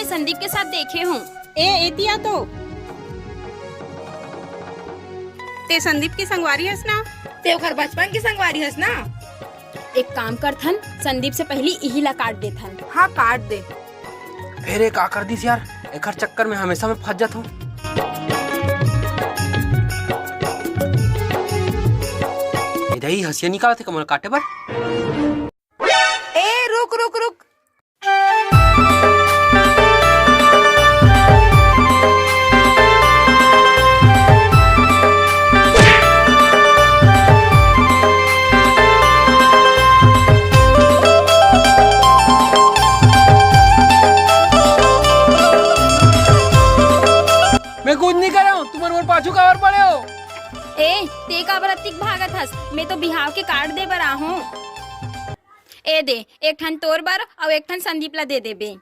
संदीप के साथ देखे हूँ। एतिया तो ते संदीप की संगवारी हस ना? ते ओकर बचपन की संगवारी हस ना? एक काम कर थन, संदीप से पहले यही ला काट दे थन। हाँ काट दे। फिर का कर दिस यार, एक चक्कर में हमेशा मैं फंस जाता हूँ। इधर ही हंसिया निकाला थे कमल काटे पर। ए रुक रुक रुक। मैं कुछ नहीं कर रहा हूँ, तुम और पाछू का और पड़े हो। ते का बरतिक भागत हस, मैं तो बिहाव के काट दे बर आहूं। ए दे, एक ठन तोर बर और एक ठन संदीप ला दे दे बे।